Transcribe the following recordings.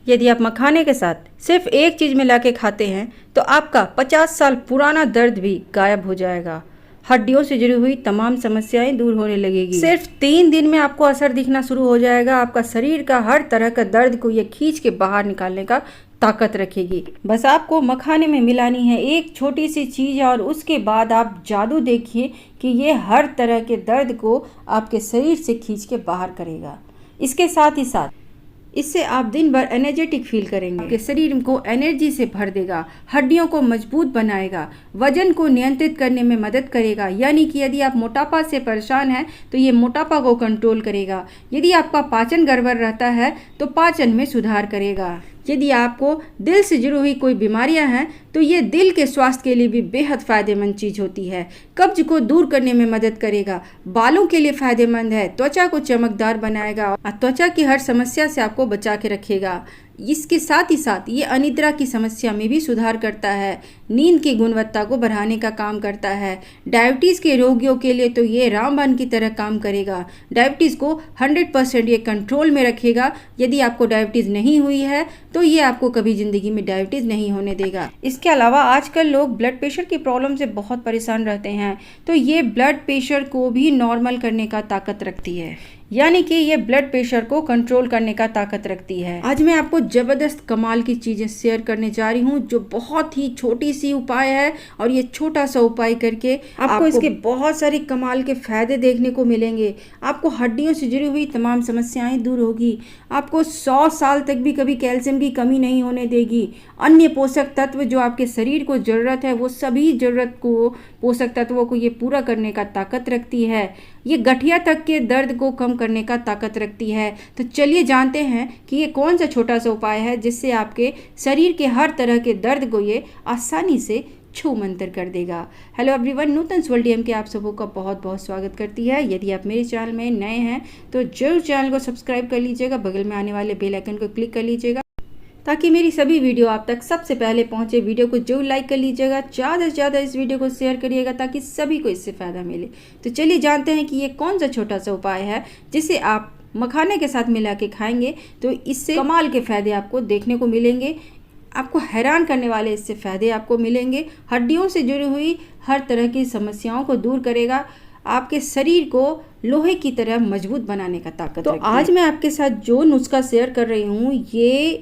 यदि आप मखाने के साथ सिर्फ एक चीज़ मिला के खाते हैं तो आपका 50 साल पुराना दर्द भी गायब हो जाएगा। हड्डियों से जुड़ी हुई तमाम समस्याएं दूर होने लगेगी। सिर्फ 3 दिन में आपको असर दिखना शुरू हो जाएगा। आपका शरीर का हर तरह का दर्द को ये खींच के बाहर निकालने का ताकत रखेगी। बस आपको मखाने में मिलानी है एक छोटी सी चीज़ और उसके बाद आप जादू देखिए कि ये हर तरह के दर्द को आपके शरीर से खींच के बाहर करेगा। इसके साथ ही साथ इससे आप दिन भर एनर्जेटिक फील करेंगे। आपके शरीर को एनर्जी से भर देगा, हड्डियों को मजबूत बनाएगा, वजन को नियंत्रित करने में मदद करेगा। यानी कि यदि आप मोटापा से परेशान हैं तो ये मोटापा को कंट्रोल करेगा। यदि आपका पाचन गड़बड़ रहता है तो पाचन में सुधार करेगा। यदि आपको दिल से जुड़ी हुई कोई बीमारियां हैं तो ये दिल के स्वास्थ्य के लिए भी बेहद फ़ायदेमंद चीज़ होती है। कब्ज को दूर करने में मदद करेगा, बालों के लिए फ़ायदेमंद है, त्वचा को चमकदार बनाएगा और त्वचा की हर समस्या से आपको बचा के रखेगा। इसके साथ ही साथ ये अनिद्रा की समस्या में भी सुधार करता है, नींद की गुणवत्ता को बढ़ाने का काम करता है। डायबिटीज़ के रोगियों के लिए तो ये रामबाण की तरह काम करेगा। डायबिटीज़ को 100% ये कंट्रोल में रखेगा। यदि आपको डायबिटीज़ नहीं हुई है तो ये आपको कभी ज़िंदगी में डायबिटीज़ नहीं होने देगा। इसके अलावा आजकल लोग ब्लड प्रेशर की प्रॉब्लम से बहुत परेशान रहते हैं तो ये ब्लड प्रेशर को भी नॉर्मल करने का ताकत रखती है। यानी कि ये ब्लड प्रेशर को कंट्रोल करने का ताकत रखती है। आज मैं आपको ज़बरदस्त कमाल की चीज़ें शेयर करने जा रही हूँ जो बहुत ही छोटी सी उपाय है और ये छोटा सा उपाय करके आपको इसके बहुत सारे कमाल के फायदे देखने को मिलेंगे। आपको हड्डियों से जुड़ी हुई तमाम समस्याएं दूर होगी। आपको 100 साल तक भी कभी कैल्शियम की कमी नहीं होने देगी। अन्य पोषक तत्व जो आपके शरीर को ज़रूरत है वो सभी ज़रूरत को पोषक तत्वों को ये पूरा करने का ताकत रखती है। ये गठिया तक के दर्द को कम करने का ताकत रखती है। तो चलिए जानते हैं कि ये कौन सा छोटा सा उपाय है जिससे आपके शरीर के हर तरह के दर्द को ये आसानी से छू मंतर कर देगा। हेलो एवरीवन, नूतन वर्ल्ड डीएम के आप सबों का बहुत बहुत स्वागत करती है। यदि आप मेरे चैनल में नए हैं तो जरूर चैनल को सब्सक्राइब कर लीजिएगा, बगल में आने वाले बेल आइकन को क्लिक कर लीजिएगा ताकि मेरी सभी वीडियो आप तक सबसे पहले पहुंचे। वीडियो को जरूर लाइक कर लीजिएगा, ज़्यादा से ज़्यादा इस वीडियो को शेयर करिएगा ताकि सभी को इससे फ़ायदा मिले। तो चलिए जानते हैं कि ये कौन सा छोटा सा उपाय है जिसे आप मखाने के साथ मिला के खाएंगे तो इससे कमाल के फ़ायदे आपको देखने को मिलेंगे। आपको हैरान करने वाले इससे फ़ायदे आपको मिलेंगे। हड्डियों से जुड़ी हुई हर तरह की समस्याओं को दूर करेगा, आपके शरीर को लोहे की तरह मजबूत बनाने का ताकत तो आज मैं आपके साथ जो नुस्खा शेयर कर रही हूँ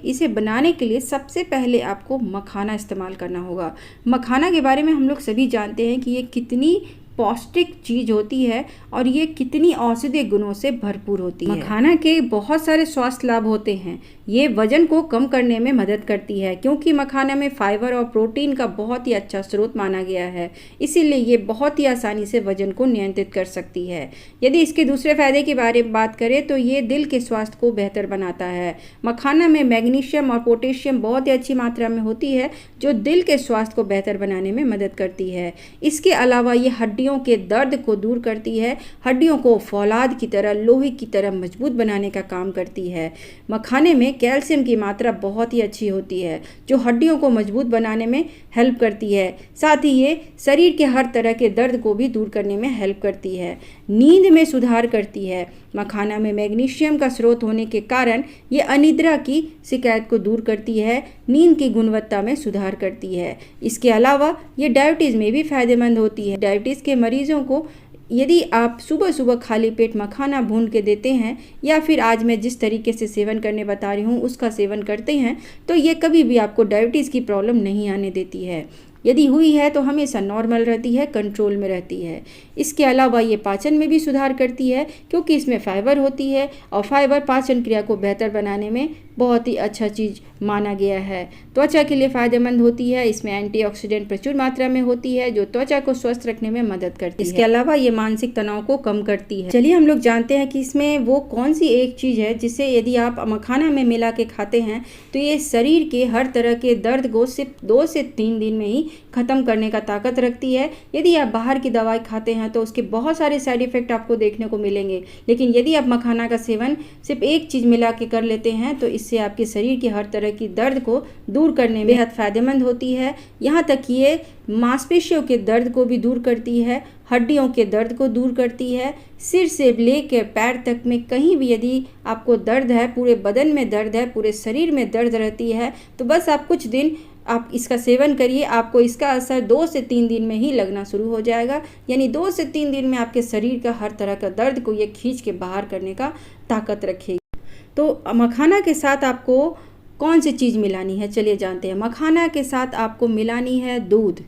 इसे बनाने के लिए सबसे पहले आपको मखाना इस्तेमाल करना होगा। मखाना के बारे में हम लोग सभी जानते हैं कि ये कितनी पौष्टिक चीज़ होती है और ये कितनी औषधीय गुणों से भरपूर होती है। मखाना के बहुत सारे स्वास्थ्य लाभ होते हैं। ये वजन को कम करने में मदद करती है क्योंकि मखाना में फाइबर और प्रोटीन का बहुत ही अच्छा स्रोत माना गया है, इसीलिए ये बहुत ही आसानी से वजन को नियंत्रित कर सकती है। यदि इसके दूसरे फायदे के बारे में बात करें तो ये दिल के स्वास्थ्य को बेहतर बनाता है। मखाना में मैग्नीशियम और पोटेशियम बहुत ही अच्छी मात्रा में होती है जो दिल के स्वास्थ्य को बेहतर बनाने में मदद करती है। इसके अलावा ये हड्डियों के दर्द को दूर करती है, हड्डियों को फौलाद की तरह लोहे की तरह मजबूत बनाने का काम करती है। मखाने में कैल्शियम की मात्रा बहुत ही अच्छी होती है जो हड्डियों को मजबूत बनाने में हेल्प करती है। साथ ही ये शरीर के हर तरह के दर्द को भी दूर करने में हेल्प करती है, नींद में सुधार करती है। मखाना में मैग्नीशियम का स्रोत होने के कारण ये अनिद्रा की शिकायत को दूर करती है, नींद की गुणवत्ता में सुधार करती है। इसके अलावा ये डायबिटीज़ में भी फायदेमंद होती है। डायबिटीज़ के मरीजों को यदि आप सुबह सुबह खाली पेट मखाना भून के देते हैं या फिर आज मैं जिस तरीके से सेवन करने बता रही हूँ उसका सेवन करते हैं तो ये कभी भी आपको डायबिटीज़ की प्रॉब्लम नहीं आने देती है। यदि हुई है तो हमेशा नॉर्मल रहती है, कंट्रोल में रहती है। इसके अलावा ये पाचन में भी सुधार करती है क्योंकि इसमें फाइबर होती है और फाइबर पाचन क्रिया को बेहतर बनाने में बहुत ही अच्छा चीज़ माना गया है। त्वचा के लिए फ़ायदेमंद होती है, इसमें एंटीऑक्सीडेंट प्रचुर मात्रा में होती है जो त्वचा को स्वस्थ रखने में मदद करती है। इसके अलावा ये मानसिक तनाव को कम करती है। चलिए हम लोग जानते हैं कि इसमें वो कौन सी एक चीज़ है जिसे यदि आप मखाना में मिला के खाते हैं तो ये शरीर के हर तरह के दर्द को सिर्फ 2 से 3 दिन में ही ख़त्म करने का ताकत रखती है। यदि आप बाहर की दवाई खाते हैं तो उसके बहुत सारे साइड इफ़ेक्ट आपको देखने को मिलेंगे, लेकिन यदि आप मखाना का सेवन सिर्फ एक चीज़ मिला के कर लेते हैं तो इससे आपके शरीर के हर तरह की दर्द को दूर करने में बेहद फ़ायदेमंद होती है। यहाँ तक कि ये मांसपेशियों के दर्द को भी दूर करती है, हड्डियों के दर्द को दूर करती है। सिर से लेकर पैर तक में कहीं भी यदि आपको दर्द है, पूरे बदन में दर्द है, पूरे शरीर में दर्द रहती है, तो बस आप कुछ दिन आप इसका सेवन करिए। आपको इसका असर 2 से 3 दिन में ही लगना शुरू हो जाएगा। यानी 2 से 3 दिन में आपके शरीर का हर तरह का दर्द को ये खींच के बाहर करने का ताकत रखेगी। तो मखाना के साथ आपको कौन सी चीज़ मिलानी है, चलिए जानते हैं। मखाना के साथ आपको मिलानी है दूध।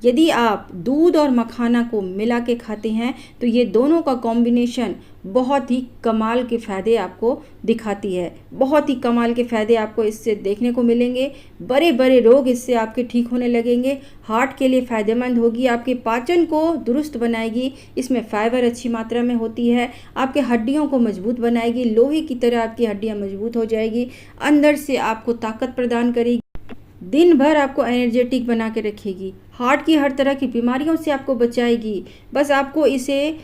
यदि आप दूध और मखाना को मिला के खाते हैं तो ये दोनों का कॉम्बिनेशन बहुत ही कमाल के फ़ायदे आपको दिखाती है। बहुत ही कमाल के फ़ायदे आपको इससे देखने को मिलेंगे। बड़े बड़े रोग इससे आपके ठीक होने लगेंगे। हार्ट के लिए फ़ायदेमंद होगी, आपके पाचन को दुरुस्त बनाएगी। इसमें फाइबर अच्छी मात्रा में होती है, आपके हड्डियों को मजबूत बनाएगी। लोहे की तरह आपकी हड्डियाँ मजबूत हो जाएगी, अंदर से आपको ताकत प्रदान करेगी, दिन भर आपको एनर्जेटिक बना के रखेगी, हार्ट की हर तरह की बीमारियों से आपको बचाएगी। बस आपको इसे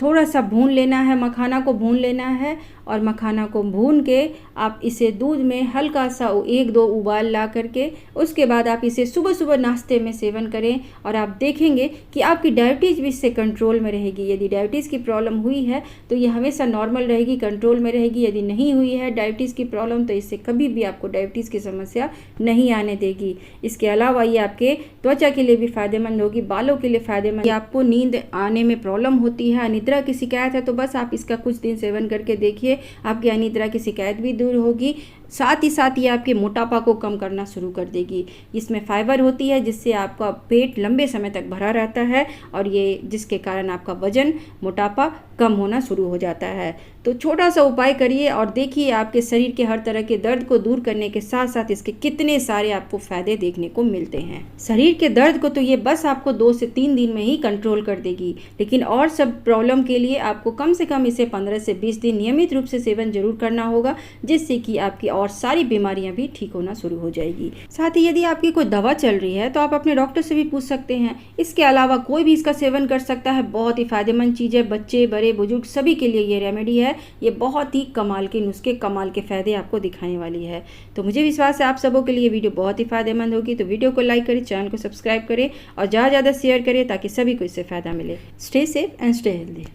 थोड़ा सा भून लेना है, मखाना को भून लेना है और मखाना को भून के आप इसे दूध में हल्का सा 1-2 उबाल ला करके उसके बाद आप इसे सुबह सुबह नाश्ते में सेवन करें और आप देखेंगे कि आपकी डायबिटीज़ भी इससे कंट्रोल में रहेगी। यदि डायबिटीज़ की प्रॉब्लम हुई है तो ये हमेशा नॉर्मल रहेगी, कंट्रोल में रहेगी। यदि नहीं हुई है डायबिटीज़ की प्रॉब्लम तो इससे कभी भी आपको डायबिटीज़ की समस्या नहीं आने देगी। इसके अलावा ये आपके त्वचा के लिए भी फ़ायदेमंद होगी, बालों के लिए फ़ायदेमंद। आपको नींद आने में प्रॉब्लम होती है, अनिद्रा की शिकायत है, तो बस आप इसका कुछ दिन सेवन करके देखिए, आपकी अनिद्रा की शिकायत भी दूर होगी। साथ ही साथ ये आपके मोटापा को कम करना शुरू कर देगी। इसमें फाइबर होती है जिससे आपका पेट लंबे समय तक भरा रहता है और ये जिसके कारण आपका वजन, मोटापा कम होना शुरू हो जाता है। तो छोटा सा उपाय करिए और देखिए आपके शरीर के हर तरह के दर्द को दूर करने के साथ साथ इसके कितने सारे आपको फायदे देखने को मिलते हैं। शरीर के दर्द को तो ये बस आपको 2 से 3 दिन में ही कंट्रोल कर देगी, लेकिन और सब प्रॉब्लम के लिए आपको कम से कम इसे 15 से 20 दिन नियमित रूप से सेवन जरूर करना होगा, जिससे कि आपकी और सारी बीमारियां भी ठीक होना शुरू हो जाएगी। साथ ही यदि आपकी कोई दवा चल रही है तो आप अपने डॉक्टर से भी पूछ सकते हैं। इसके अलावा कोई भी इसका सेवन कर सकता है। बहुत ही फायदेमंद चीज़ है, बच्चे, बड़े, बुजुर्ग सभी के लिए ये रेमेडी है। ये बहुत ही कमाल के नुस्खे, कमाल के फ़ायदे आपको दिखाने वाली है। तो मुझे विश्वास है आप सबों के लिए वीडियो बहुत ही फायदेमंद होगी। तो वीडियो को लाइक करें, चैनल को सब्सक्राइब करें और ज़्यादा से ज़्यादा शेयर करें ताकि सभी को इससे फ़ायदा मिले। Stay safe and stay healthy.